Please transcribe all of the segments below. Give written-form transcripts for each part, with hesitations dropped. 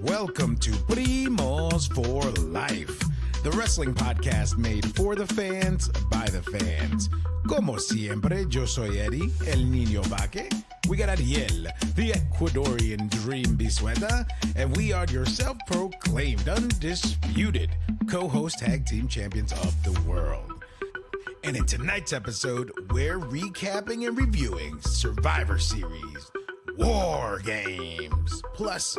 Welcome to Primos for Life, the wrestling podcast made for the fans, by the fans. Como siempre, yo soy Eddie, el niño vaque. We got Ariel, the Ecuadorian dream bisueta, and we are your self-proclaimed, undisputed co-host tag team champions of the world. And in tonight's episode, we're recapping and reviewing Survivor Series, WarGames, plus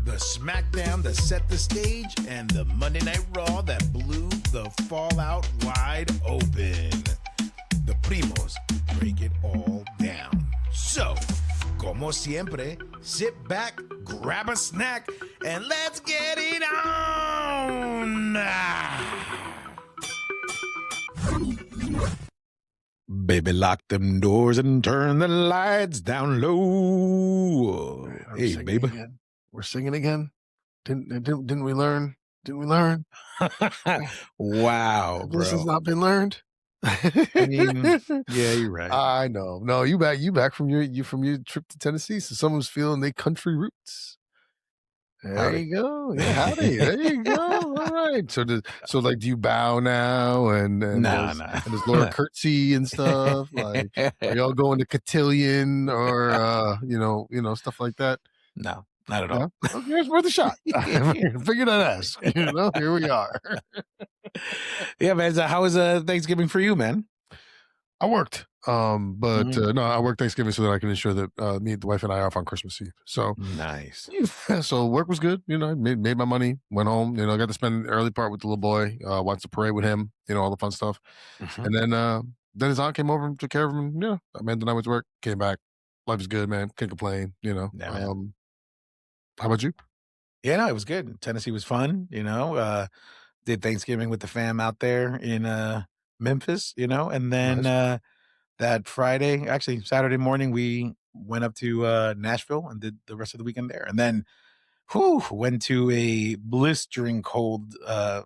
the SmackDown that set the stage and the Monday Night Raw that blew the fallout wide open. The Primos break it all down. So, como siempre, sit back, grab a snack, and let's get it on! Baby, lock them doors and turn the lights down low. Hey, baby. Again. We're singing again. Didn't we learn? Didn't we learn? Wow, bro. This has not been learned. I mean, yeah, you're right. I know. No, you back from your trip to Tennessee. So someone's feeling they country roots. There you go. Yeah, howdy. There you go. All right. So do you bow now and does Laura curtsy and stuff? Like, are y'all going to cotillion or stuff like that? No, not at all. Okay, it's worth a shot. Figured I'd ask. Here we are. Yeah, man. So how was Thanksgiving for you, man? I worked. No, I work Thanksgiving so that I can ensure that me, the wife, and I are off on Christmas Eve. So nice. So work was good. Made my money. Went home. Got to spend the early part with the little boy. Watched the parade with him. All the fun stuff. Mm-hmm. And then his aunt came over and took care of him. Yeah, Amanda and I went to work. Came back. Life is good, man. Can't complain. Yeah, how about you? Yeah, no, it was good. Tennessee was fun. Did Thanksgiving with the fam out there in Memphis. And then. Nice. That Friday, actually Saturday morning, we went up to Nashville and did the rest of the weekend there. And then went to a blistering cold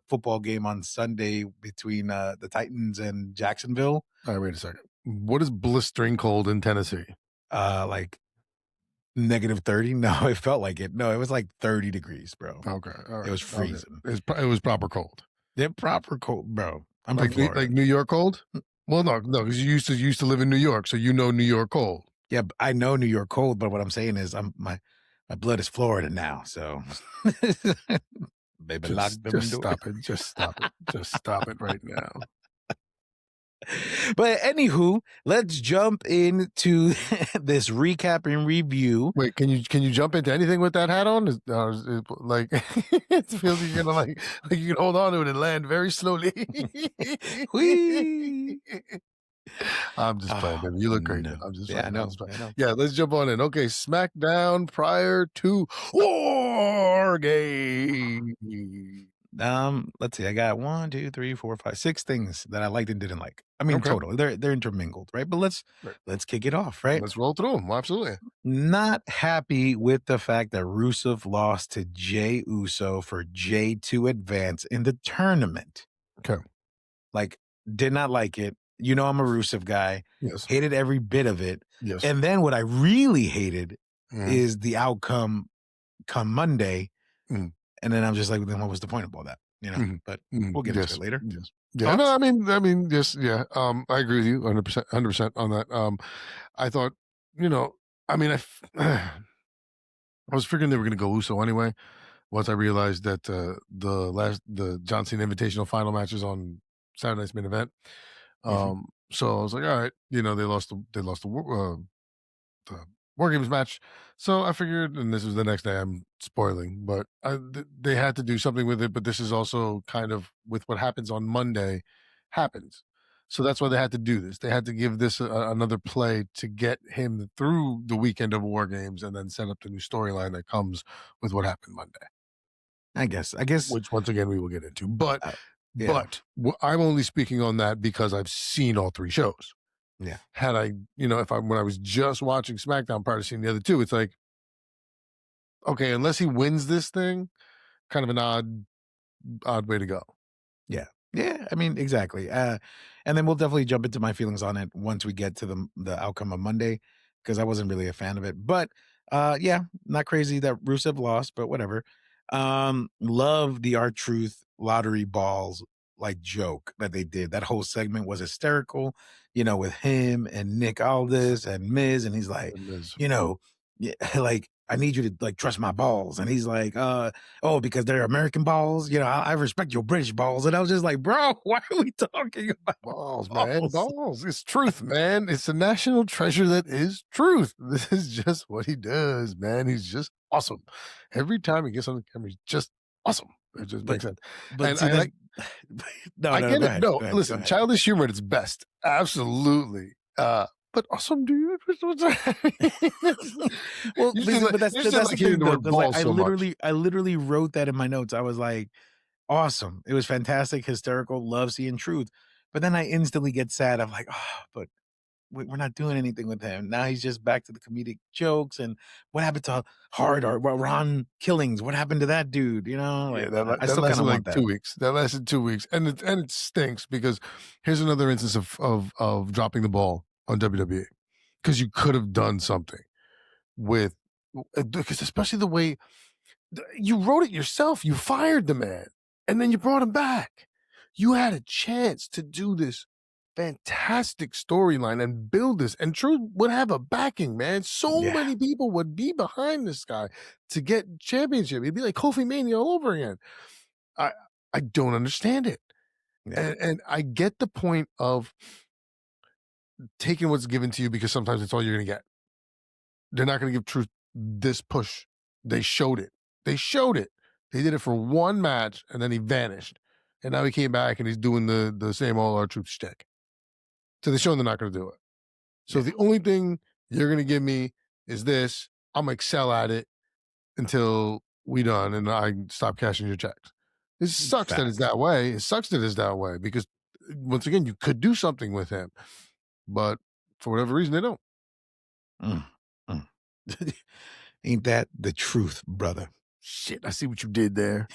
football game on Sunday between the Titans and Jacksonville. All right, wait a second. What is blistering cold in Tennessee? Like -30? No, it felt like it. No, it was like 30 degrees, bro. Okay. All right. It was freezing. Okay. It was proper cold. Yeah, proper cold, bro. I'm like New York cold? Well, no, because you used to live in New York, so you know New York cold. Yeah, I know New York cold, but what I'm saying is my blood is Florida now, so baby, just stop it. Just stop it. Just stop it right now. But anywho, let's jump into this recap and review. Wait, can you jump into anything with that hat on? Like it feels you're gonna like you can hold on to it and land very slowly. I'm just playing, baby. You look great. No. I'm just I know. Yeah, let's jump on in. Okay, SmackDown prior to WarGames. Let's see. I got 1, 2, 3, 4, 5, 6 things that I liked and didn't like. I mean, total. They're intermingled, right? But let's kick it off, right? Let's roll through them. Well, absolutely. Not happy with the fact that Rusev lost to Jey Uso for Jey to advance in the tournament. Okay. Like, did not like it. I'm a Rusev guy. Yes. Hated every bit of it. Yes. And then what I really hated is the outcome come Monday. Mm. And then I'm just like, then what was the point of all that? But we'll get into it later. Yes. Yeah. No, I mean, yes, yeah. I agree with you 100% on that. I thought, I was figuring they were going to go Uso anyway. Once I realized that the John Cena Invitational final match is on Saturday night's main event. So I was like, all right, they lost the WarGames match. So I figured, and this is the next day, I'm spoiling, but they had to do something with it. But this is also kind of with what happens on Monday happens. So that's why they had to do this. They had to give this another play to get him through the weekend of WarGames and then set up the new storyline that comes with what happened Monday. I guess. Which once again we will get into. But I'm only speaking on that because I've seen all 3 shows. Yeah. Had I, when I was just watching SmackDown prior to seeing the other 2, it's like, okay, unless he wins this thing, kind of an odd way to go. Yeah. Yeah. I mean, exactly. And then we'll definitely jump into my feelings on it once we get to the outcome of Monday, because I wasn't really a fan of it. But not crazy that Rusev lost, but whatever. Love the R Truth lottery balls like joke that they did. That whole segment was hysterical, with him and Nick Aldis and Miz, and he's like, And there's you know, yeah, like I need you to like trust my balls, and he's like, oh, because they're American balls, I respect your British balls, and I was just like, bro, why are we talking about balls, man. balls? Balls. It's truth, man. It's a national treasure that is truth. This is just what he does, man. He's just awesome. Every time he gets on the camera, he's just awesome. It just But makes sense. but And see I that's like no, I no, get go it. ahead, No, go ahead, go listen, ahead. childish humor at its best. Absolutely. But awesome, dude. Well, You just didn't like, but that's you just didn't that's the like hearing thing the though, word because like balls so much. I literally wrote that in my notes. I was like, awesome. It was fantastic, hysterical, love seeing truth. But then I instantly get sad. I'm like, oh, but we're not doing anything with him. Now he's just back to the comedic jokes. And what happened to Hard or Ron Killings? What happened to that dude? Yeah, Like that I that still kind lasted of like want that. 2 weeks. That lasted 2 weeks, and it stinks because here's another instance of dropping the ball on WWE because you could have done something with because especially the way you wrote it yourself. You fired the man, and then you brought him back. You had a chance to do this fantastic storyline and build this, and Truth would have a backing, man. So Yeah, many people would be behind this guy to get championship. It'd be like Kofi Mania all over again. I I don't understand it. yeah, And I get the point of taking what's given to you because sometimes it's all you're gonna get. They're not gonna give Truth this push. They showed it. They showed it. They did it for one match and then he vanished. And now he came back and he's doing the same old R-Truth shtick. So they show they're not gonna do it. So yeah, the only thing you're gonna give me is this. I'm gonna excel at it until we done and I stop cashing your checks. It sucks that it's facts. that way. It sucks that it's that way because once again, you could do something with him, but for whatever reason, they don't. Mm, mm. Ain't that the truth, brother? Shit, I see what you did there.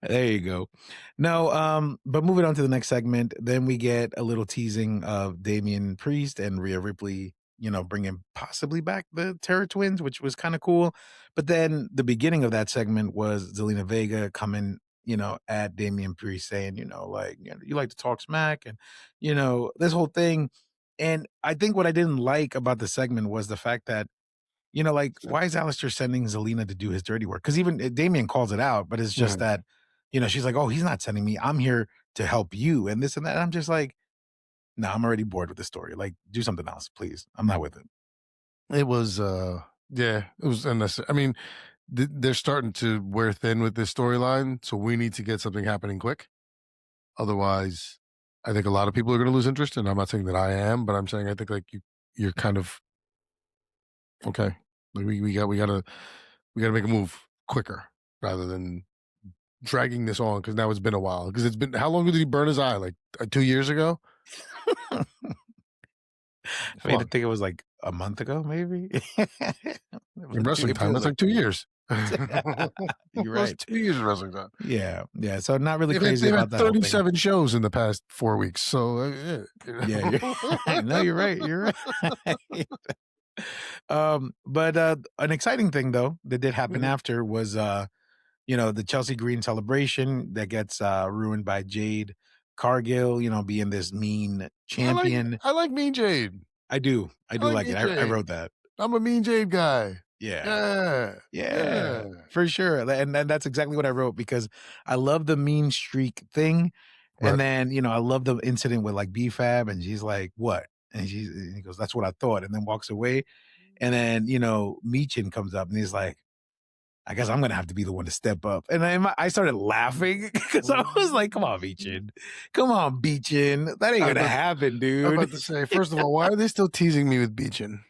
There you go. No, but moving on to the next segment, then we get a little teasing of Damian Priest and Rhea Ripley, bringing possibly back the Terror Twins, which was kind of cool. But then the beginning of that segment was Zelina Vega coming, at Damian Priest saying, like, you like to talk smack and, this whole thing. And I think what I didn't like about the segment was the fact that like, why is Alistair sending Zelina to do his dirty work? Because even Damien calls it out, but it's just Mhm. that, she's like, oh, he's not sending me. I'm here to help you and this and that. And I'm just like, no, I'm already bored with the story. Like, do something else, please. I'm not with it. It was, yeah, it was unnecessary. I mean, they're starting to wear thin with this storyline, so we need to get something happening quick. Otherwise, I think a lot of people are going to lose interest, and I'm not saying that I am, but I'm saying I think like you're kind of okay. Like we gotta make a move quicker rather than dragging this on because now it's been a while. Because it's been how long did he burn his eye? Like 2 years ago? I mean, I Fuck. think it was like a month ago, maybe. In But wrestling it time, feels that's like like 2 2 years. years. You're That's right. 2 years of wrestling time. Yeah, yeah. So not really They've had crazy they've about had that whole thing. 37 shows in the past 4 weeks, so, yeah, Yeah, no, you're right. You're right. But an exciting thing though that did happen Mhm. after was the Chelsea Green celebration that gets ruined by Jade Cargill, being this mean champion. I like Mean Jade. I I do like like Mean it. I Jade. wrote that. I'm a Mean Jade guy. Yeah. Yeah. Yeah, Yeah. for sure. And that's exactly what I wrote because I love the mean streak thing. And Right. then, I love the incident with like BFAB and she's like, what? And he goes, that's what I thought, and then walks away. And then, Meechin comes up and he's like, I guess I'm gonna have to be the one to step up. And I started laughing because I was like, come on, Beechin. Come on, Beechin. That ain't I was gonna about happen, I was dude. about to say, first of all, why are they still teasing me with Beechin?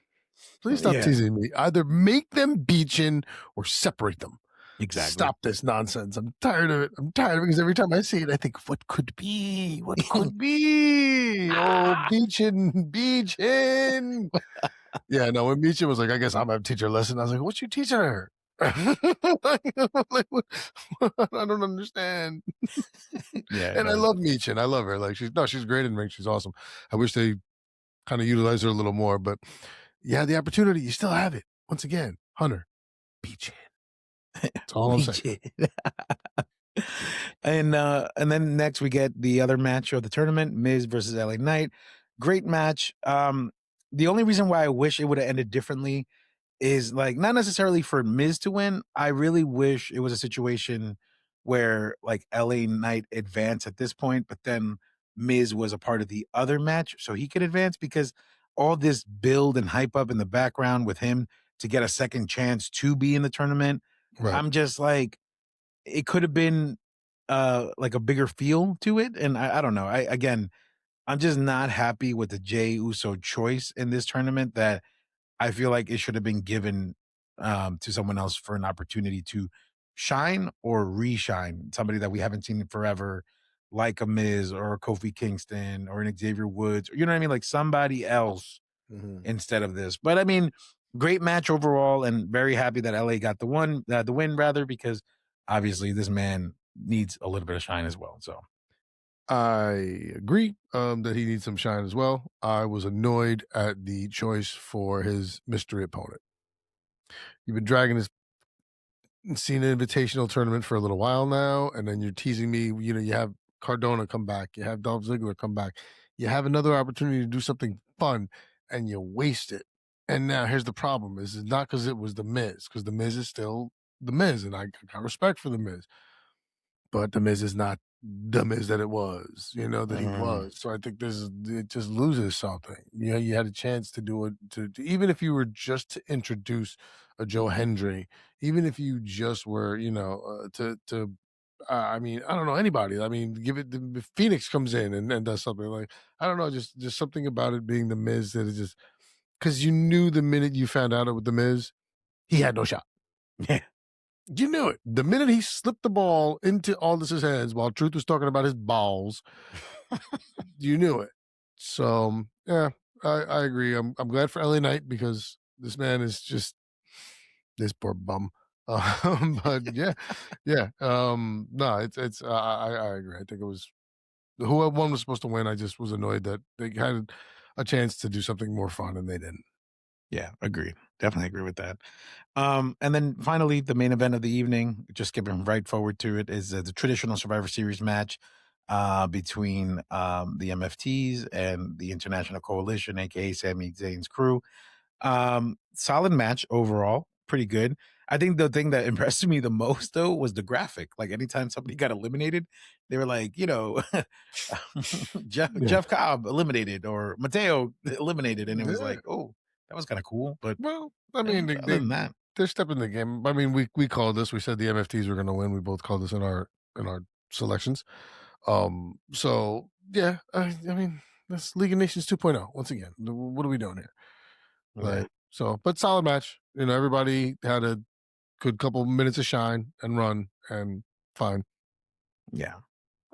Please stop Yeah, teasing me. Either make them Beechin or separate them. exactly. Stop this nonsense. I'm tired of it. I'm tired of it because every time I see it, I think, what could be? What could be? Oh, Beechin, Beechin. Yeah, no, when Beechin was like, I guess I'm gonna teach her a lesson. I was like, what you teaching her? Like, I don't understand. Yeah, And I no. love Meechin. I love her. Like she's great in ring. She's awesome. I wish they kind of utilize her a little more, but you had the opportunity. You still have it. Once again, Hunter, That's all I'm We saying. did. And then next we get the other match of the tournament, Miz versus LA Knight. Great match. The only reason why I wish it would have ended differently is like not necessarily for Miz to win. I really wish it was a situation where like LA Knight advanced at this point, but then Miz was a part of the other match so he could advance because all this build and hype up in the background with him to get a second chance to be in the tournament. Right. I'm just like, it could have been like a bigger feel to it. And I don't know. I'm just not happy with the Jey Uso choice in this tournament that I feel like it should have been given to someone else for an opportunity to shine or reshine. Somebody that we haven't seen in forever, like a Miz or a Kofi Kingston or an Xavier Woods. You know what I mean? Like somebody else Mhm. instead of this. But I mean, great match overall, and very happy that LA got the win rather, because obviously this man needs a little bit of shine as well. So I agree that he needs some shine as well. I was annoyed at the choice for his mystery opponent. You've been dragging this Cena Invitational tournament for a little while now, and then you're teasing me. You know, you have Cardona come back, you have Dolph Ziggler come back, you have another opportunity to do something fun, and you waste it. And now here's the problem: is it's not because it was the Miz, because the Miz is still the Miz, and I got respect for the Miz. But the Miz is not the Miz that it was, that he mm, was. So I think it just loses something. You know, you had a chance to do it even if you were just to introduce a Joe Hendry, even if you just were, I mean, I don't know anybody. I mean, give it if Phoenix comes in and does something like I don't know, just something about it being the Miz that is just because you knew the minute you found out it was the Miz, he had no shot. yeah, You knew it. The minute he slipped the ball into Aldis's hands while Truth was talking about his balls, you knew it. So yeah, I agree. I'm glad for LA Knight because this man is just this poor bum. But yeah, yeah. No, it's I agree. I think it was whoever one was supposed to win. I just was annoyed that they had a chance to do something more fun and they didn't. yeah, agreed. Definitely agree with that. And then finally, the main event of the evening, just skipping right forward to it, is the traditional Survivor Series match between the MFTs and the International Coalition, aka Sami Zayn's crew. Solid match overall, pretty good. I think the thing that impressed me the most though was the graphic. Like anytime somebody got eliminated, they were like, Yeah. Jeff Cobb eliminated or Mateo eliminated, and it was Yeah. like, oh, that was kind of cool. But Well, I mean, other than that, they're stepping the game. I mean, we called this. We said the MFTs were going to win. We both called this in our selections. So yeah, I mean, that's League of Nations 2.0. Once again, what are we doing here? yeah, Like, so, but solid match. You know, everybody had a good couple minutes of shine and run, and fine. yeah.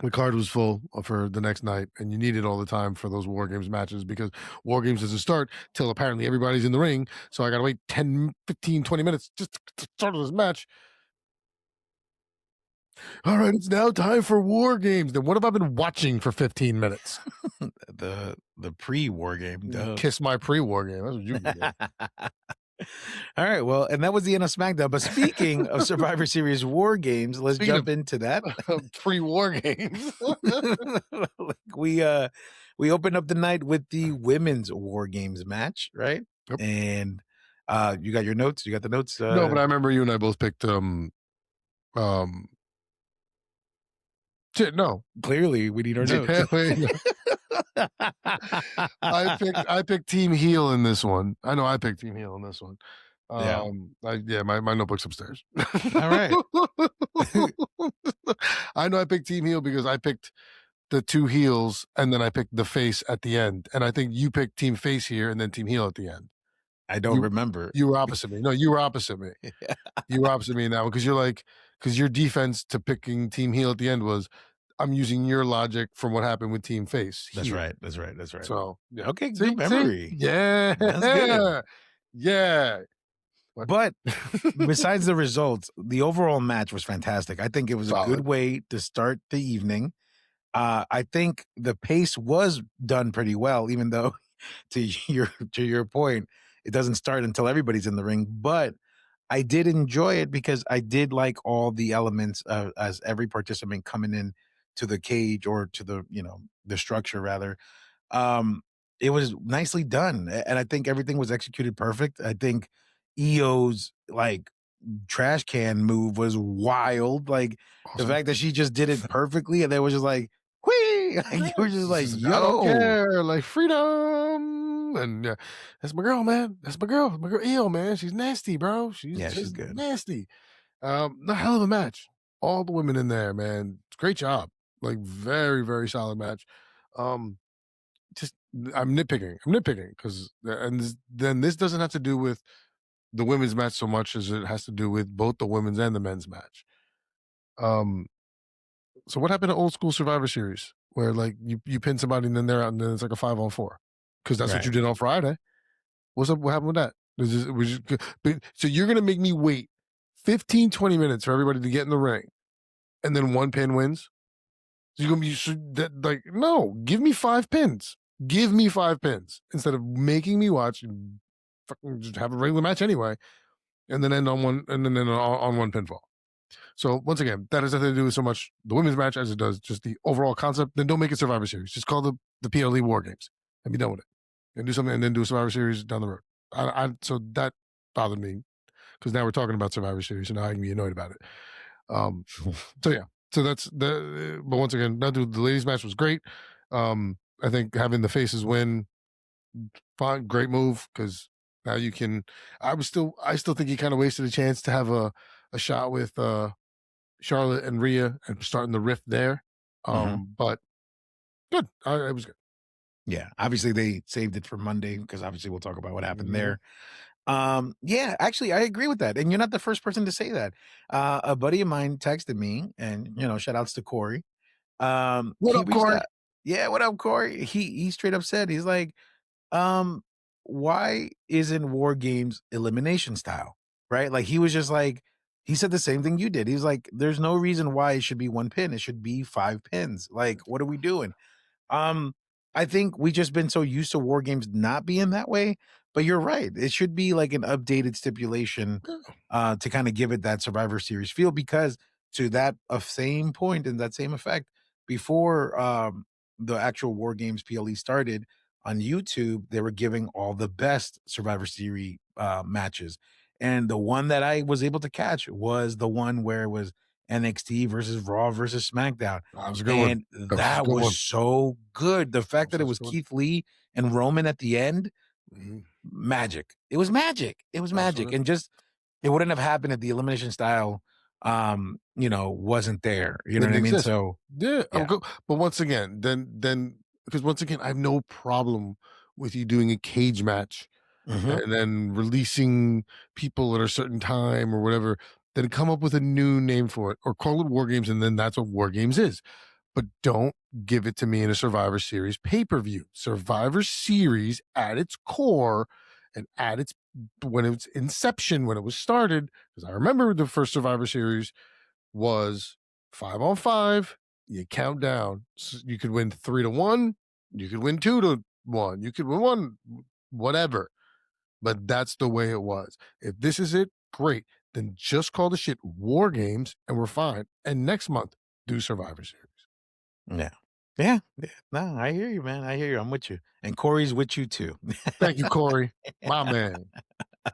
The card was full for the next night, and you needed all the time for those War Games matches because War Games doesn't start till apparently everybody's in the ring. So I got to wait 10, 15, 20 minutes just to start this match. All right, it's now time for War Games. Then what have I been watching for 15 minutes? The pre-war game, duh. Kiss my pre-war game. That's what you've been doing. All right, well, and that was the end of SmackDown. But speaking of Survivor Series War Games, let's Speaking jump into that. of pre-war games. Like we opened up the night with the women's War Games match, right? Yep. And you got your notes? You got the notes? No, but I remember you and I both picked um shit, no. Clearly, we need our notes. Yeah, wait, no. I picked Team Heel in this one. I know I picked Team Heel in this one. Yeah. My notebook's upstairs. All right. I know I picked Team Heel because I picked the two heels and then I picked the face at the end. And I think you picked Team Face here and then Team Heel at the end. I don't You remember. you were opposite me. No, you were opposite me. You were opposite me in that one because you're like because your defense to picking Team Heel at the end was I'm using your logic from what happened with Team Face That's here. right. That's right. That's right. So yeah. Okay, See, good memory. yeah, That's good. yeah. What? But besides the results, the overall match was fantastic. I think it was a good Solid. way to start the evening. I think the pace was done pretty well, even though to your point, it doesn't start until everybody's in the ring. But I did enjoy it because I did like all the elements of as every participant coming in to the cage or to the, the structure rather. Um, it was nicely done, and I think everything was executed perfect. I think EO's, like, trash can move was wild, like, the Awesome. fact that she just did it perfectly, and they was just like, "Whee!" Like, Yeah, they were just like, I don't "Yo." care, like freedom, and yeah, that's my girl, man. That's my girl EO, man. She's nasty, bro. She's Yeah, she's just good. nasty. A hell of a match. All the women in there, man. Great job. Like very, very solid match. Um, just I'm nitpicking. I'm nitpicking because then this doesn't have to do with the women's match so much as it has to do with both the women's and the men's match. Um, so what happened to old school Survivor Series where like you pin somebody and then they're out and then it's like a 5-on-4 because that's what Right. you did on Friday. What's up? What happened with that? So you're gonna make me wait 15, 20 minutes for everybody to get in the ring and then one pin wins? So you're gonna be like, no, give me 5 pins. Give me 5 pins instead of making me watch and fucking just have a regular match anyway, and then end on one and then end on one pinfall. So once again, that has nothing to do with so much the women's match as it does just the overall concept. Then don't make it Survivor Series. Just call the PLE War Games and be done with it. And do something and then do a Survivor Series down the road. So that bothered me because now we're talking about Survivor Series, and now I can be annoyed about it. Um, so yeah, so that's the. But once again, the ladies' match was great. I think having the faces win, fine, great move because now you can. I still think he kind of wasted a chance to have a shot with Charlotte and Rhea and starting the rift there. Mhm. But good, it was good. Yeah, obviously, they saved it for Monday because obviously we'll talk about what happened Mhm. there. Yeah, actually, I agree with that, and you're not the first person to say that. A buddy of mine texted me, and, shout outs to Corey. What He up, reached Corey? out. Yeah, what up, Corey? He straight up said, he's like, um, why isn't War Games elimination style? Right? Like he was just like he said the same thing you did. He's like, there's no reason why it should be one pin. It should be 5 pins. Like, what are we doing? Um, I think we just been so used to war games not being that way, but you're right. It should be like an updated stipulation to kind of give it that Survivor Series feel because to that of same point and that same effect before the actual War Games PLE started on YouTube, they were giving all the best Survivor Series matches. And the one that I was able to catch was the one where it was NXT versus Raw versus SmackDown, That was a good one. and That was a that good was one. so good. The That fact was that it such was a good one. Keith Lee and Roman at the end, Mhm. magic. It was magic. It was That was so magic. good. And just it wouldn't have happened if the elimination style wasn't there. You know what Didn't I mean? exist. So Yeah, I'm yeah. go but once again, then because once again, I have no problem with you doing a cage match Hmm. and then releasing people at a certain time or whatever, then come up with a new name for it or call it War Games, and then that's what War Games is. But don't give it to me in a Survivor Series pay-per-view. Survivor Series at its core and at its when it was inception, when it was started, because I remember the first Survivor Series was 5-on-5. You count down. You could win 3-1. You could win 2-1. You could win one, whatever. But that's the way it was. If this is it, great. Then just call the shit War Games and we're fine. And next month, do Survivor Series. Yeah. Yeah. Yeah. No, I hear you, man. I hear you. I'm with you. And Corey's with you too. Thank you, Corey. My man.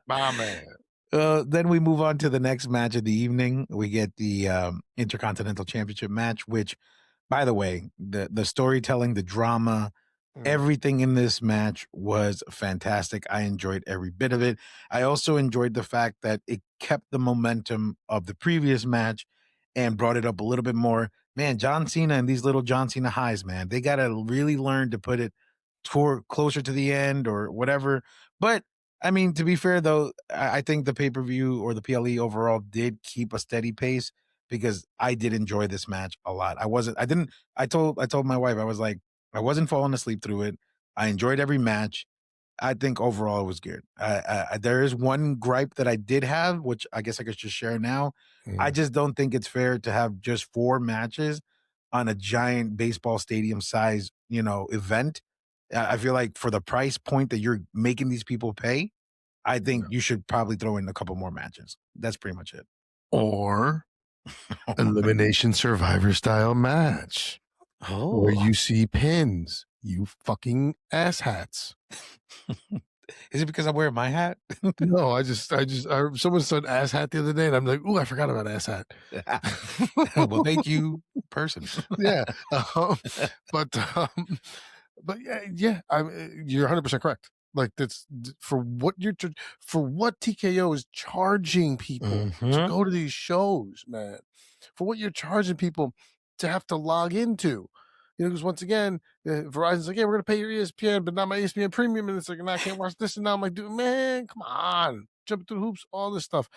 My man. Then we move on to the next match of the evening. We get the Intercontinental Championship match, which, by the way, the storytelling, the drama, Mm. everything in this match was fantastic. I enjoyed every bit of it. I also enjoyed the fact that it kept the momentum of the previous match and brought it up a little bit more. Man, John Cena and these little John Cena highs, man, they got to really learn to put it toward closer to the end or whatever. But I mean, to be fair though, I think the pay per view or the PLE overall did keep a steady pace because I did enjoy this match a lot. I wasn't. I didn't. I told my wife I was like I wasn't falling asleep through it. I enjoyed every match. I think overall it was good. There is one gripe that I did have, which I guess I could just share now. I Mm. just don't think it's fair to have just 4 matches on a giant baseball stadium size, event. I feel like for the price point that you're making these people pay, I think Yeah. you should probably throw in a couple more matches. That's pretty much it. Or elimination survivor style match where Oh. you see pins, you fucking asshats. Is it because I'm wearing my hat? No, someone said asshat the other day, and I'm like, "Ooh, I forgot about asshat." Well, thank you, person. Yeah, but, um, but yeah, you're 100% correct. Like, that's for what for what TKO is charging people to Mhm. go to these shows, man, for what you're charging people to have to log into. Because once again, Verizon's like, "Yeah, we're gonna pay your ESPN, but not my ESPN Premium," and it's like, "And I can't watch this," and now I'm like, "Dude, man, come on, jump through hoops, all this stuff."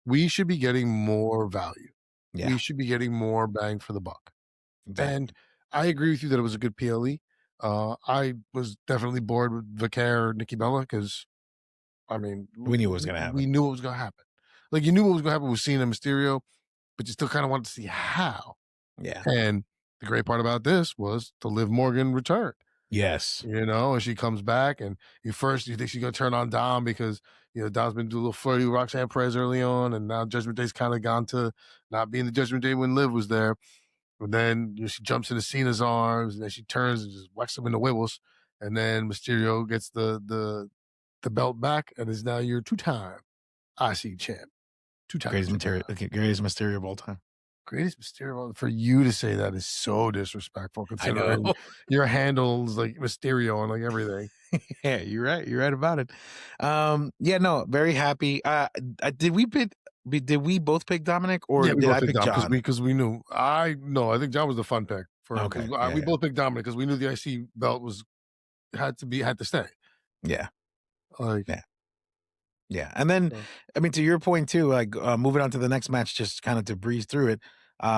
We should be getting more value. Yeah, We should be getting more bang for the buck. And exactly. I agree with you that it was a good PLE. I was definitely bored with Vicaire, Nikki Bella, because I mean, We knew what was gonna we happen. knew what was going to happen. Like, you knew what was going to happen with Cena and Mysterio, but you still kind of wanted to see how. Yeah. And the great part about this was to Liv Morgan returned. Yes. And she comes back, and you think she's gonna turn on Dom because Dom's been doing a little flirty with Roxanne Perez early on, and now Judgment Day's kind of gone to not being the Judgment Day when Liv was there. But then she jumps into Cena's arms, and then she turns and just whacks him in the wibbles, and then Mysterio gets the belt back, and is now your two-time IC champ. Two-time Greatest champ. material. Okay, greatest Mysterio of all time. Greatest Mysterio. For you to say that is so disrespectful, I know. considering your handles like Mysterio and like everything. Yeah, you're right. You're right about it. Yeah, no, very happy. Did we both pick Dominic, or Yeah, we did both I picked pick Dom John? because we knew. I think John was the fun pick Okay. Yeah, we yeah, both picked Dominic because we knew the IC belt had to stay. yeah, Like, yeah, yeah. And then, so, I mean, to your point too, like moving on to the next match, just kind of to breeze through it.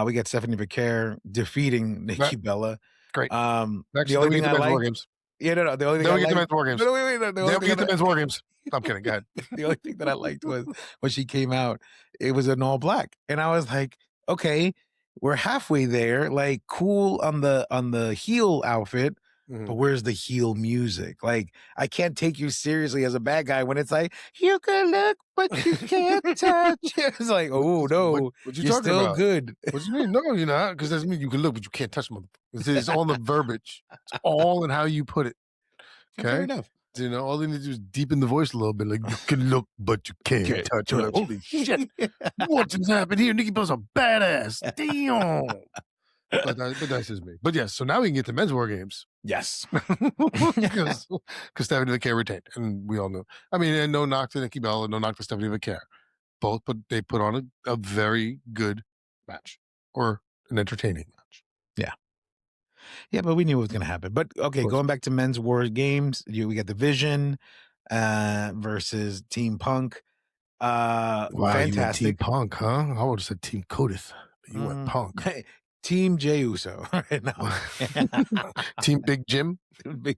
We got Stephanie Vicaire defeating that Nikki Bella. great. The Next, only then we thing get I the men's war liked, games. yeah, no, the only thing Then I we get the liked, men's war games. no, wait, no, the only Then we thing get the I, men's war games. I'm kidding. Go ahead. the only thing that I liked was when she came out, it was an all black. And I was like, okay, we're halfway there. Like, cool on the heel outfit, but Mhm. where's the heel music? Like, I can't take you seriously as a bad guy when it's like, you can look, but you can't touch. It's like, oh no, What you you're talking still about? good. What you mean? No, you're not. Because that's mean you can look, but you can't touch motherfucker. It's all in the verbiage. It's all in how you put it. Fair Okay. enough. All they need to do is deepen the voice a little bit. Like, you can look, but you can't Good touch. I'm like, touch. holy shit. What just happened here? Nikki Bella's a badass. Damn. But that's just me. But yes, so now we can get to men's war games. Yes. Because Stephanie Vicaire retained, and we all know. I mean, and no knock to Nikki Bella, no knock to Stephanie Vicaire. Both, but they put on a very good match, or an entertaining match. Yeah. Yeah, but we knew it was gonna happen. But Of okay, course. going back to men's war games, we got the Vision versus Team Punk. Wow, you went Team Fantastic. Punk, huh? I would have said Team Codith, but you went Mm, Punk. Team Jey Uso. No. Team Big Jim. Big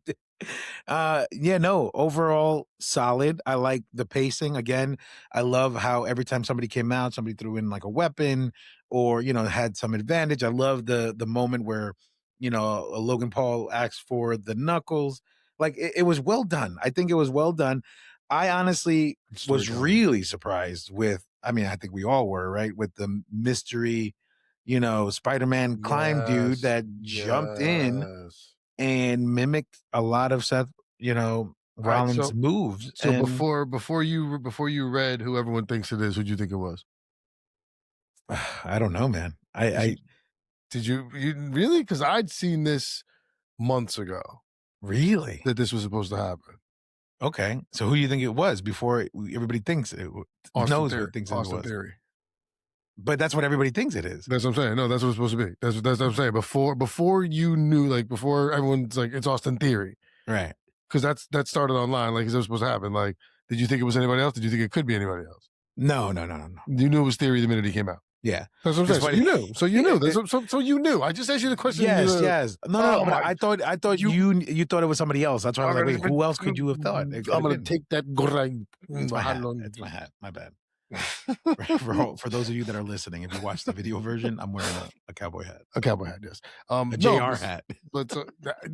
yeah, no, overall solid. I like the pacing. Again, I love how every time somebody came out, somebody threw in like a weapon or had some advantage. I love the moment where Logan Paul asked for the knuckles. Like it was well done. I think it was well done. I honestly was Storytelling. really surprised with, I mean, I think we all were, right? With the mystery, Spider-Man climb dude Yes, that jumped in yes. and mimicked a lot of Seth, All right, Rollins moves. so And before you read who everyone thinks it is, who'd you think it was? I don't know, man. You really? Because I'd seen this months ago Really? that this was supposed to happen. Okay. So who do you think it was before everybody thinks knows Theory. what thinks it Austin was? Theory. But that's what everybody thinks it is. That's what I'm saying. No, that's what it's supposed to be. That's what I'm saying. Before you knew, like before everyone's like, it's Austin Theory, Right. because that started online. Like, is that supposed to happen? Like, did you think it was anybody else? Did you think it could be anybody else? No. You knew it was Theory the minute he came out. Yeah. That's what I'm saying. So It's you funny. knew. So you knew. So you knew. I just asked you the question. Yes. No. Oh, But my- I thought you thought it was somebody else. That's why I was like, wait, who else could you have thought? I'm gonna take that. It's my hat. It's my hat. My bad. For those of you that are listening, if you watch the video version, I'm wearing a cowboy hat, A cowboy hat, yes. a No, JR hat. but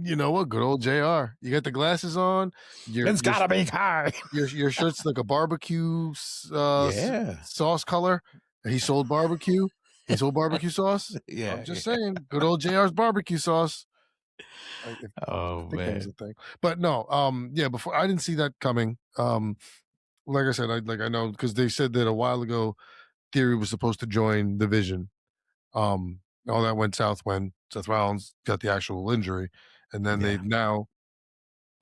you know what? Good old JR. You got the glasses on. Your It's your gotta be high. your shirt's like a barbecue Yeah. sauce color. He sold barbecue. He sold barbecue sauce. I'm Yeah, just yeah. saying, good old JR's barbecue sauce. I Oh, think that was man. a thing. But no, yeah, before I didn't see that coming. Like I said, I know because they said that a while ago Theory was supposed to join the Vision. All that went south when Seth Rollins got the actual injury, and then they Yeah. now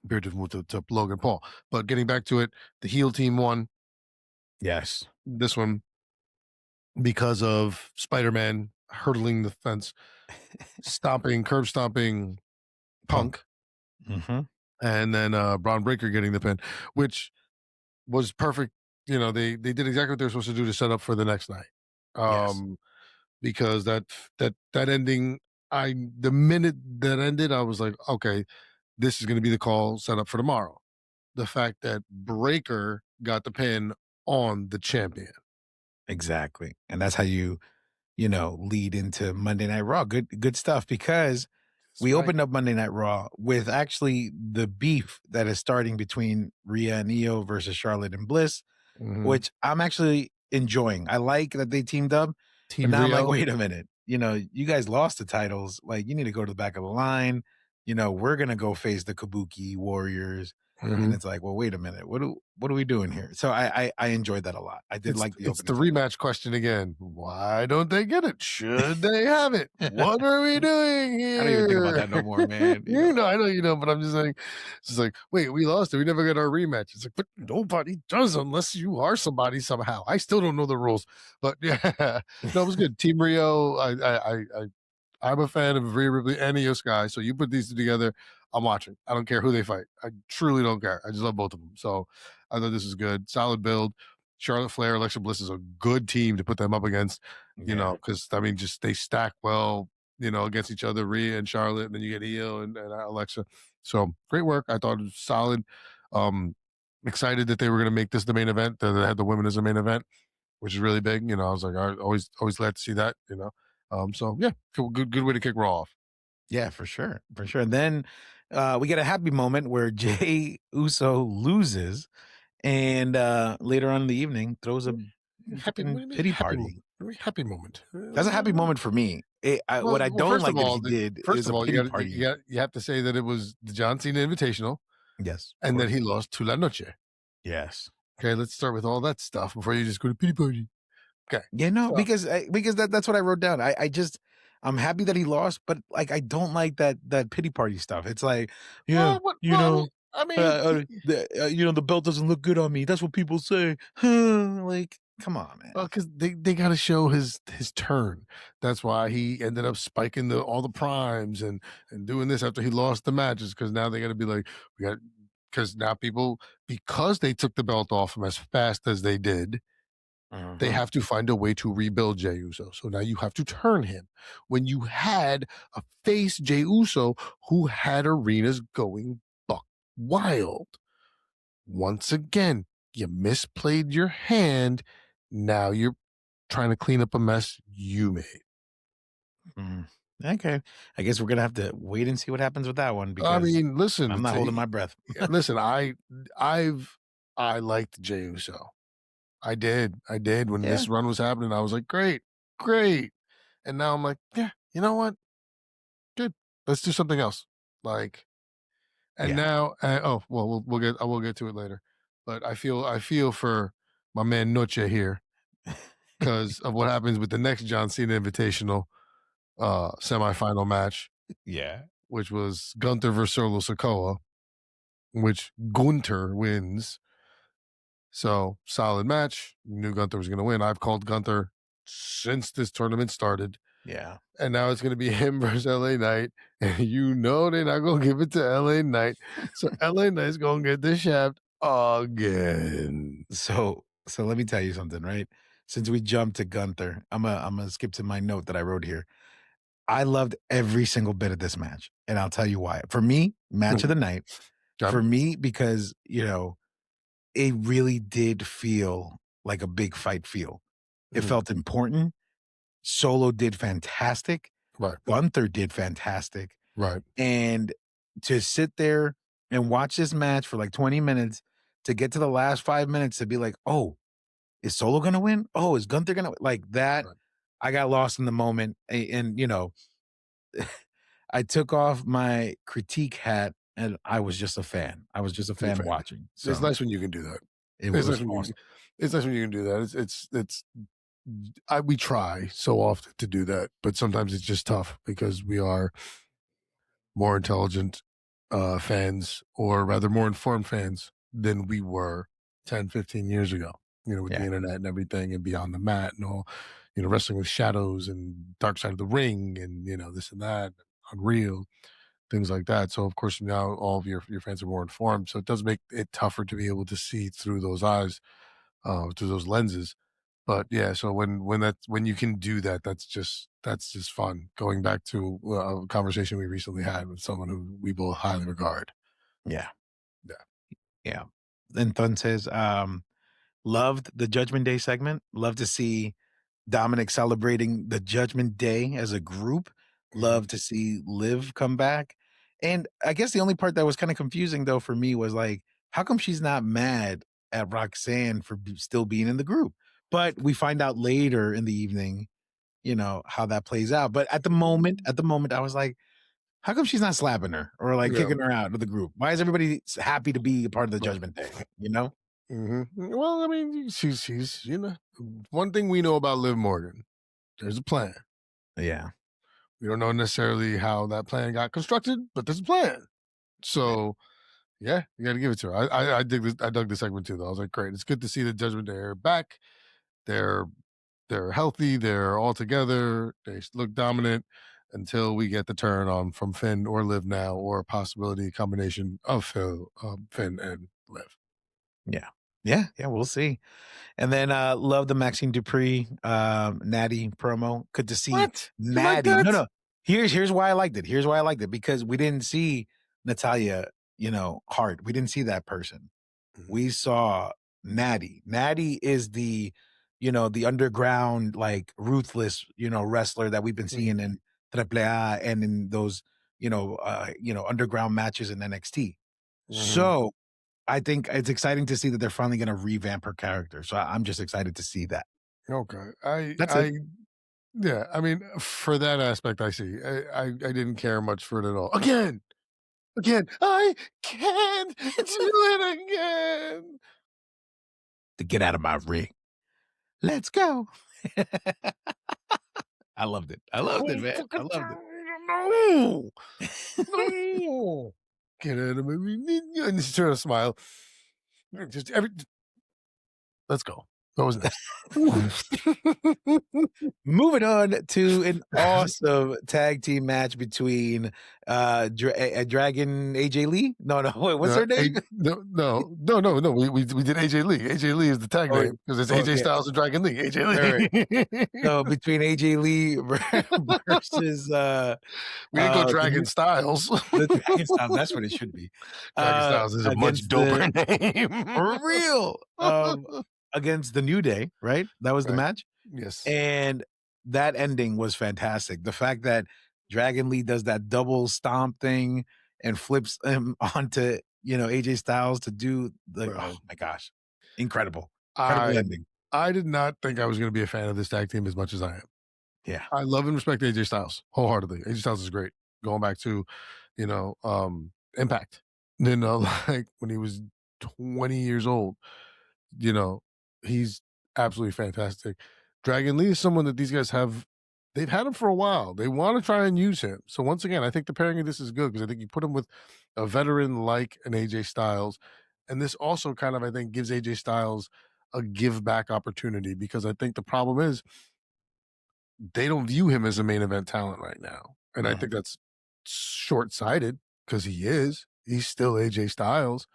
appeared to move to Logan Paul. But getting back to it, the heel team won Yes. this one because of Spider-Man hurdling the fence, curb stomping Punk. Punk, Mhm. and then Braun Breaker getting the pin, which was perfect. You know, they did exactly what they're supposed to do to set up for the next night. Yes. Because that ending, the minute that ended, I was like, okay, this is going to be the call set up for tomorrow. The fact that Breaker got the pin on the champion. Exactly. And that's how lead into Monday Night Raw. Good stuff because That's we right. opened up Monday Night Raw with actually the beef that is starting between Rhea and Io versus Charlotte and Bliss, Mhm. which I'm actually enjoying. I like that they teamed up, but Team now I'm like, Rio. wait a minute. You guys lost the titles. Like, you need to go to the back of the line. We're gonna go face the Kabuki Warriors. And Mhm. it's like, well, wait a minute. What are we doing here? So I enjoyed that a lot. I did like the It's the opening segment. rematch question again. Why don't they get it? Should they have it? What are we doing I don't even think about here? that no more, man. I know you know, but I'm just like, it's just like, wait, we lost it. We never got our rematch. It's like, but nobody does unless you are somebody somehow. I still don't know the rules, but yeah, no, it was good. Team Rio. I'm a fan of Rhea Ripley and Io Sky. So you put these two together, I'm watching. I don't care who they fight. I truly don't care. I just love both of them. So I thought this is good. Solid build. Charlotte Flair, Alexa Bliss is a good team to put them up against, Yeah. because I mean, just they stack well, against each other, Rhea and Charlotte, and then you get Io and Alexa. So great work. I thought it was solid. Um, Excited that they were going to make this the main event, that they had the women as a main event, which is really big. I was like, I always glad to see that. So yeah, good way to kick Raw off. Yeah, for sure. For sure. And then we get a happy moment where Jay Uso loses and later on in the evening throws a Happy, what do freaking you mean pity happy party. moment? Happy moment. That's a happy moment for me. What I Well, don't first of like that all, he did first is of a all, pity party. you have to say that it was the John Cena Invitational, Yes, of and that course. he lost to La Noche. Yes. Okay, let's start with all that stuff before you just go to pity party. Okay, Yeah, no, so because that's what I wrote down. I'm happy that he lost, but like I don't like that pity party stuff. It's like, yeah, what? Well, I mean, the belt doesn't look good on me. That's what people say. Like, come on, man. well, because they got to show his turn. That's why he ended up spiking all the primes and doing this after he lost the matches. Because now they got to be like, we got, because now people, because they took the belt off him as fast as they did, they Mhm. have to find a way to rebuild Jey Uso. So now you have to turn him. When you had a face Jey Uso who had arenas going buck wild. Once again, you misplayed your hand. Now you're trying to clean up a mess you made. Mm. Okay. I guess we're gonna have to wait and see what happens with that one I because mean, listen, I'm not holding my breath. listen, I've I liked Jey Uso. I did when Yeah. this run was happening. I was like, great, great. And now I'm like, yeah, you know what? Good. Let's do something else. Like, and Yeah. now, oh well, I will get to it later. But I feel for my man Noche here because of what happens with the next John Cena Invitational semifinal match, Yeah. which was Gunther versus Solo Sokoa, which Gunter wins. So solid match. Knew Gunther was going to win. I've called Gunther since this tournament started. Yeah. And now it's going to be him versus LA Knight. And they're not going to give it to LA Knight. So LA Knight's going to get the shaft again. So let me tell you something, right? Since we jumped to Gunther, I'm gonna skip to my note that I wrote here. I loved every single bit of this match, and I'll tell you why. For me, match of the night. Okay. For me, because it really did feel like a big fight feel. It Mhm. felt important. Solo did fantastic. Right. Gunther did fantastic. Right. And to sit there and watch this match for like 20 minutes to get to the last 5 minutes to be like, oh, is Solo gonna win? Oh, is Gunther gonna like that? Right. I got lost in the moment. And I took off my critique hat and I was just a fan. I was just a You're a fan fan. watching. It's So nice when you can do that. it It's nice was when you awesome. it's nice when you can do that. We try so often to do that, but sometimes it's just tough because we are more intelligent fans, or rather more informed fans than we were 10, 15 years ago, with the Yeah. internet and everything and beyond the mat and all, wrestling with shadows and dark side of the ring and, this and that, Unreal, things like that. So of course now all of your fans are more informed. So it does make it tougher to be able to see through those eyes, through those lenses. But yeah, so when you can do that, that's just fun. Going back to a conversation we recently had with someone who we both highly regard. Yeah. Yeah. Yeah. Entonces, loved the Judgment Day segment. Love to see Dominic celebrating the Judgment Day as a group. Mhm. Love to see Liv come back. And I guess the only part that was kind of confusing though for me was like, how come she's not mad at Roxanne for still being in the group? But we find out later in the evening, how that plays out. But at the moment, I was like, how come she's not slapping her or like Yeah. kicking her out of the group? Why is everybody happy to be a part of the Right. Judgment Day? You know? Well, I mean, she's one thing we know about Liv Morgan. There's a plan. Yeah. We don't know necessarily how that plan got constructed, but there's a plan. Yeah. So yeah, you got to give it to her. I dig this. I dug the segment too, though. I was like, great. It's good to see the Judgment Day are back. They're they're healthy. They're all together. They look dominant until we get the turn on from Finn or Liv now, or a possibility combination of Finn and Liv. Yeah. Yeah. Yeah. We'll see. And then love the Maxine Dupree Natty promo. Good to see What? You like Natty. No, that? no. Here's why I liked it. Here's why I liked it. Because we didn't see Natalia, Hart. We didn't see that person. Mhm. We saw Natty. Natty is the underground, like ruthless, wrestler that we've been Mhm. seeing in AAA and in those, underground matches in NXT. Mhm. So I think it's exciting to see that they're finally going to revamp her character. So I'm just excited to see that. Okay. I That's it. I yeah. I mean, for that aspect, I see. I didn't care much for it at all. Again. I can't do it again. To get out of my ring. Let's go. I loved it. I loved it, Whole man. I fucking loved time. it. No. No. Get out of my and just trying to smile. Just every let's go. What was next? Moving on to an awesome tag team match between Dragon AJ Lee. No, no, wait, what's her name? no. We did AJ Lee. AJ Lee is the tag Oh, name because it's AJ okay. Styles and Dragon Lee. All right. AJ Lee. So between AJ Lee versus We didn't go the Dragon new Styles. the Dragon Styles, that's what it should be. Dragon Styles is a much Against the doper name. For real, against the New Day, right? That was the Right. match, Yes. and that ending was fantastic. The fact that Dragon Lee does that double stomp thing and flips him onto, AJ Styles to do the oh Bro. my gosh, incredible. Incredible I ending. I did not think I was gonna be a fan of this tag team as much as I am. Yeah. I love and respect AJ Styles wholeheartedly. AJ Styles is great. Going back to, Impact. Like when he was 20 years old, you know, he's absolutely fantastic. Dragon Lee is someone that these guys they've had him for a while. They want to try and use him. So once again, I think the pairing of this is good because I think you put him with a veteran like an AJ Styles. And this also kind of, I think, gives AJ Styles a give back opportunity because I think the problem is they don't view him as a main event talent right now. And I Mhm. think that's short sighted because he is. He's still AJ Styles.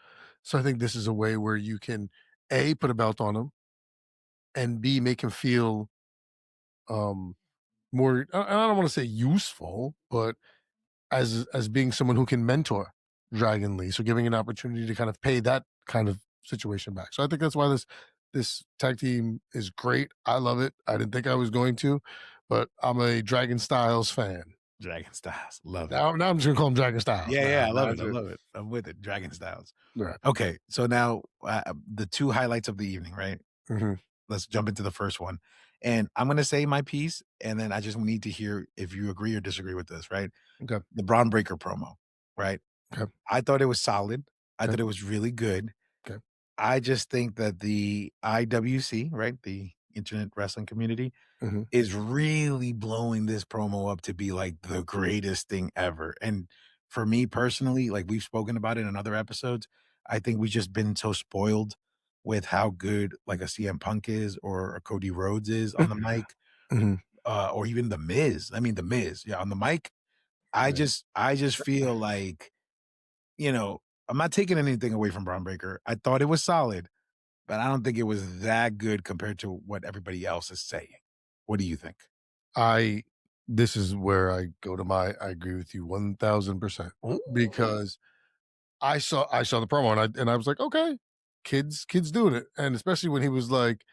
So I think this is a way where you can A, put a belt on him, and B, make him feel um more I don't want to say useful, but as being someone who can mentor Dragon Lee. So giving an opportunity to kind of pay that kind of situation back. So I think that's why this This tag team is great. I love it. I didn't think I was going to, but I'm a Dragon Styles fan. Dragon Styles, love it. Now I'm just gonna call him Dragon Styles. Yeah, yeah, I love it, That's I it. love it. I'm with it, Dragon Styles. Right. Okay, so now, the 2 highlights of the evening, right? Mhm. Let's jump into the first one, and I'm gonna say my piece, and then I just need to hear if you agree or disagree with this, right? Okay. The Braun Breaker promo, right? Okay. I thought it was solid. I Okay. thought it was really good. Okay. I just think that the IWC, right, the Internet Wrestling Community, Mhm. is really blowing this promo up to be like the greatest thing ever. And for me personally, like we've spoken about it in other episodes, I think we've just been so spoiled with how good like a CM Punk is or a Cody Rhodes is on the mic, Mhm. or even the Miz. I mean, the Miz, yeah, on the mic. Right. I just feel like, you know, I'm not taking anything away from Braun Breaker. I thought it was solid, but I don't think it was that good compared to what everybody else is saying. What do you think? I This is where I go to my I agree with you 1000% Ooh. because I saw the promo and I was like, "Okay, kids doing it." And especially when he was like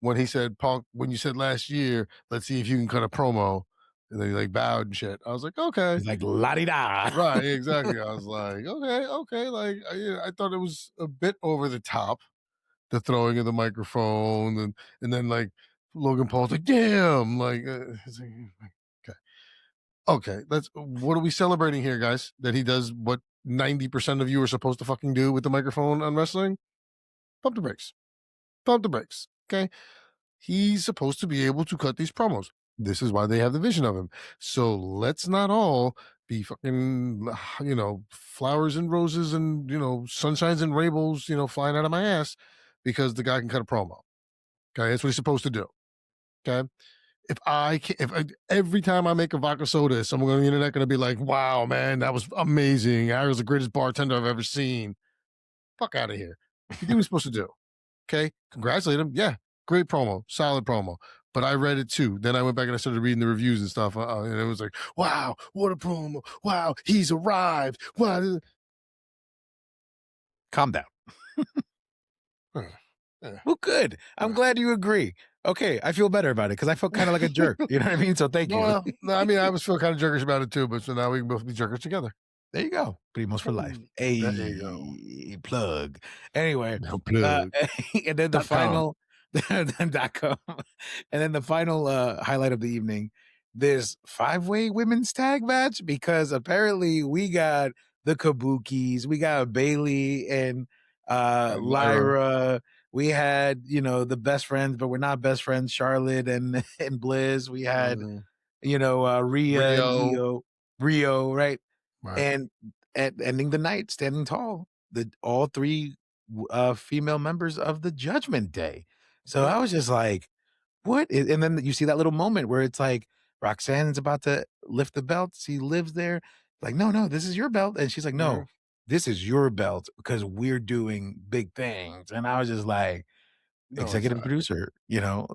when he said, "Punk, when you said last year, let's see if you can cut a promo." And then he like bowed and shit. I was like, "Okay." He's like, "La di da." Right, exactly. I was like, "Okay, okay." Like I thought it was a bit over the top, the throwing of the microphone and then like Logan Paul's like, "Damn." Like, it's like, okay. Okay, let's what are we celebrating here, guys? That he does what 90% of you are supposed to fucking do with the microphone on wrestling? Pump the brakes. Pump the brakes. Okay. He's supposed to be able to cut these promos. This is why they have the vision of him. So let's not all be fucking, flowers and roses and, sunshines and rainbows, flying out of my ass because the guy can cut a promo. Okay. That's what he's supposed to do. Okay. If every time I make a vodka soda, someone on the internet going to be like, wow, man, that was amazing. I was the greatest bartender I've ever seen. Fuck out of here. He did what he was supposed to do. Okay. Congratulate him. Yeah. Great promo. Solid promo. But I read it too. Then I went back and I started reading the reviews and stuff. And it was like, wow, what a promo. Wow, he's arrived. Wow. Calm down. Yeah, Well, good. I'm yeah. glad you agree. Okay, I feel better about it because I felt kinda like a jerk, you know what I mean? So thank you. Well, no, I mean, I was feeling kind of jerkish about it too, but so now we can both be jerkers together. There you go. Primos for life. There you go. A plug. Anyway, No uh, plug. and then the .com. final .com. And then the final, highlight of the evening, this five-way women's tag match because apparently we got the Kabukis, we got Bailey and, And Lyra. Lyra. We had, the best friends, but we're not best friends, Charlotte and and Bliss. We had, Mhm. Rhea and Rio. Rio, right? Right. And ending the night standing tall, the all 3 female members of the Judgment Day. So Yep. I was just like, "What is?" And then you see that little moment where it's like Roxanne's about to lift the belt. She lives there, like, "No, no, this is your belt." And she's like, Mhm. "No, this is your belt because we're doing big things." And I was just like, No, it's executive not. producer,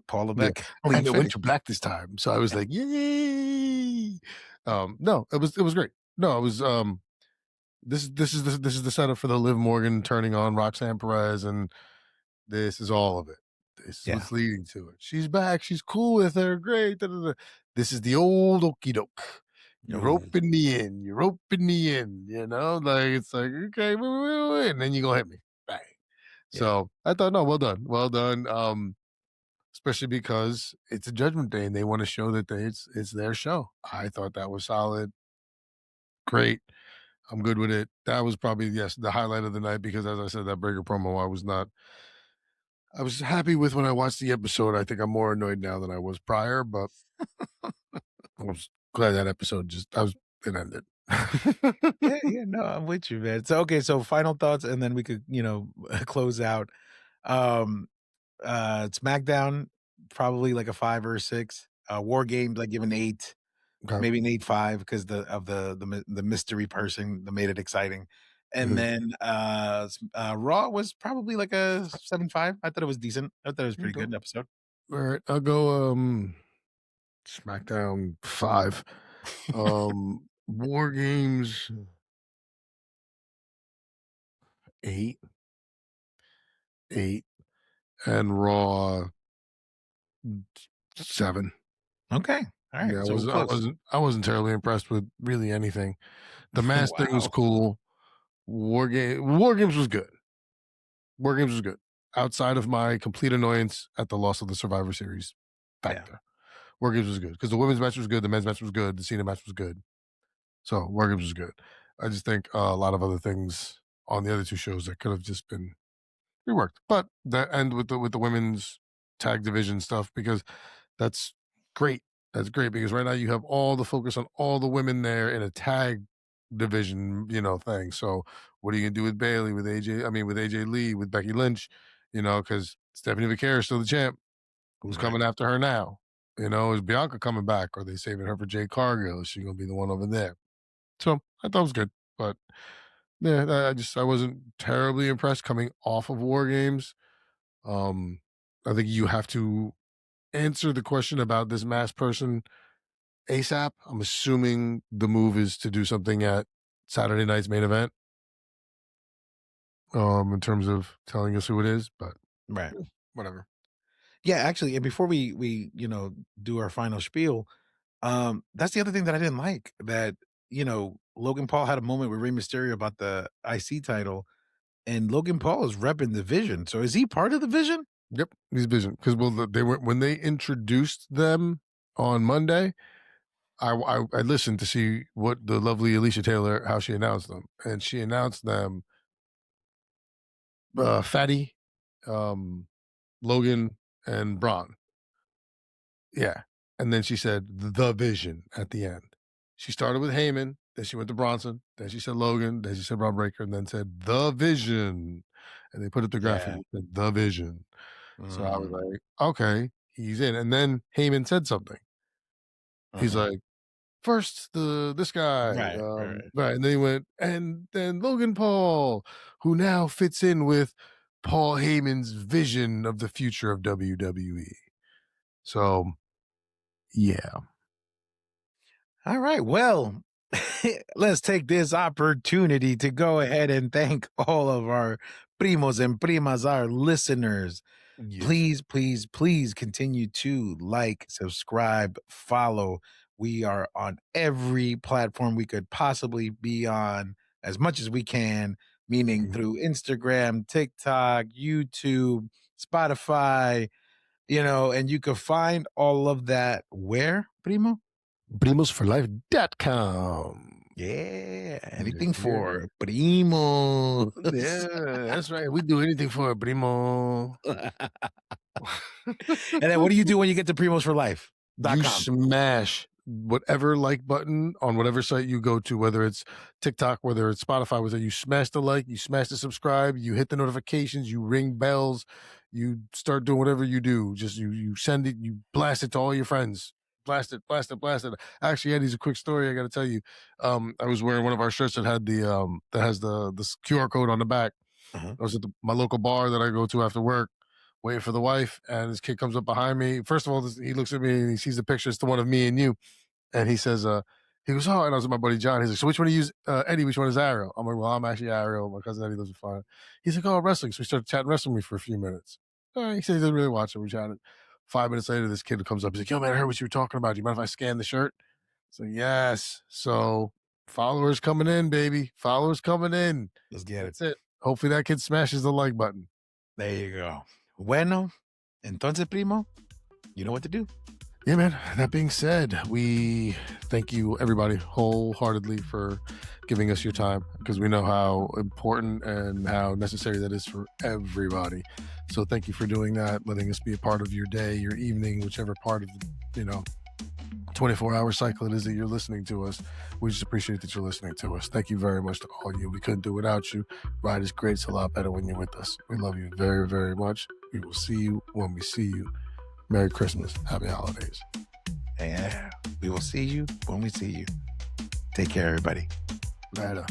Paul Yeah, Levesque, and lean it went Fish. to black this time, so I was Yeah, like, "Yay!" No, it was great. No, it was, this is the setup for the Liv Morgan turning on Roxanne Perez, and this is all of it. This is yeah. what's leading to it. She's back, she's cool with her, great, da, da, da. This is the old okey doke. You Oh, rope in the end, you rope in the end, like, it's like, "Okay, wait, wait, wait," and then you gonna hit me. Bang. yeah. So, I thought, "No, well done, well done," especially because it's a Judgment Day and they wanna show that it's their show. I thought that was solid, great. I'm good with it. That was probably, yes, the highlight of the night because as I said, that Breaker promo, I was happy with when I watched the episode. I think I'm more annoyed now than I was prior, but I was glad that episode it ended. Yeah, yeah, no, I'm with you, man. So, okay, so final thoughts, and then we could, close out. Um, SmackDown, probably like a 5 or a 6. WarGames, I give an 8, Okay. maybe an 8.5 because the mystery person that made it exciting. And Mhm. then, Raw was probably like a 7.5. I thought it was decent. I thought it was a pretty Okay. good episode. Alright, I'll go, SmackDown 5. War Games 8, 8. and Raw 7. Okay. All right. Yeah, So we're close. I wasn't terribly impressed with really anything. The mask thing was Wow. cool. War Games was good. War Games was good. Outside of my complete annoyance at the loss of the Survivor Series Yeah. factor. War Games was good because the women's match was good, the men's match was good, the Cena match was good. So War Games was good. I just think a lot of other things on the other two shows that could have just been reworked. But that end with the women's tag division stuff, because that's great. That's great because right now you have all the focus on all the women there in a tag division, thing. So what are you gonna do with Bailey, with AJ? I mean, with AJ Lee, with Becky Lynch, because Stephanie McCare is still the champ. Who's Right. coming after her now? Is Bianca coming back? Or are they saving her for Jade Cargill? Is she gonna be the one over there? So I thought it was good, but yeah, I wasn't terribly impressed coming off of War Games. I think you have to answer the question about this masked person ASAP. I'm assuming the move is to do something at Saturday night's main event. In terms of telling us who it is, but Right. whatever. Yeah, actually, and before we do our final spiel, that's the other thing that I didn't like, that, Logan Paul had a moment with Rey Mysterio about the IC title, and Logan Paul is repping the Vision. So is he part of the Vision? Yep, he's Vision because they were when they introduced them on Monday. I listened to see what the lovely Alicia Taylor, how she announced them, and she announced them Fatty, Logan, and Braun. Yeah, and then she said the Vision at the end. She started with Heyman, then she went to Bronson, then she said Logan, then she said Braun Breaker, and then said the Vision, and they put up the graphic Yeah. that said the Vision. So I was Mhm. like, okay, he's in. And then Heyman said something. He's Uh-huh. like, first this guy, Right, right. right, and then he went, and then Logan Paul, who now fits in with Paul Heyman's vision of the future of WWE. So yeah, All right. Well, let's take this opportunity to go ahead and thank all of our primos and primas, our listeners. yes, Please, please, please continue to like, subscribe, follow. We are on every platform we could possibly be on as much as we can, meaning Mhm. through Instagram, TikTok, YouTube, Spotify, and you can find all of that where, Primo? primosforlife.com. Yeah, Yes, anything yeah. for Primos. Yeah, that's right. We do anything for a primo. And then what do you do when you get to You primosforlife.com? smash whatever like button on whatever site you go to, whether it's TikTok, whether it's Spotify, whether you smash the like, you smash the subscribe, you hit the notifications, you ring bells, you start doing whatever you do. Just you send it, you blast it to all your friends. Blast it, blast it, blast it. Actually, Eddie's a quick story I gotta tell you. I was wearing one of our shirts that had that has the QR code on the back. Uh-huh. I was at my local bar that I go to after work, waiting for the wife, and this kid comes up behind me. First of all, he looks at me and he sees the picture. It's the one of me and you, and he says, he goes, oh, and I was with my buddy John. He's like, so which one do you use, Eddie? Which one is Ariel? I'm like, well, I'm actually Ariel. My cousin Eddie lives in Florida. He's like, oh, wrestling. So we started chatting wrestling with me for a few minutes. He said he doesn't really watch it. We chatted. 5 minutes later, this kid comes up. He's like, yo, man, I heard what you were talking about. Do you mind if I scan the shirt? So yes. So followers coming in, baby. Followers coming in. Let's get it. That's it. Hopefully that kid smashes the like button. There you go. Bueno, entonces, Primo, you know what to do. Yeah, man. That being said, we thank you, everybody, wholeheartedly for giving us your time, because we know how important and how necessary that is for everybody. So thank you for doing that, letting us be a part of your day, your evening, whichever part of the 24-hour cycle it is that you're listening to us. We just appreciate that you're listening to us. Thank you very much to all of you. We couldn't do it without you. Ride is great. It's a lot better when you're with us. We love you very, very much. We will see you when we see you. Merry Christmas. Happy holidays. Yeah, we will see you when we see you. Take care, everybody. Later.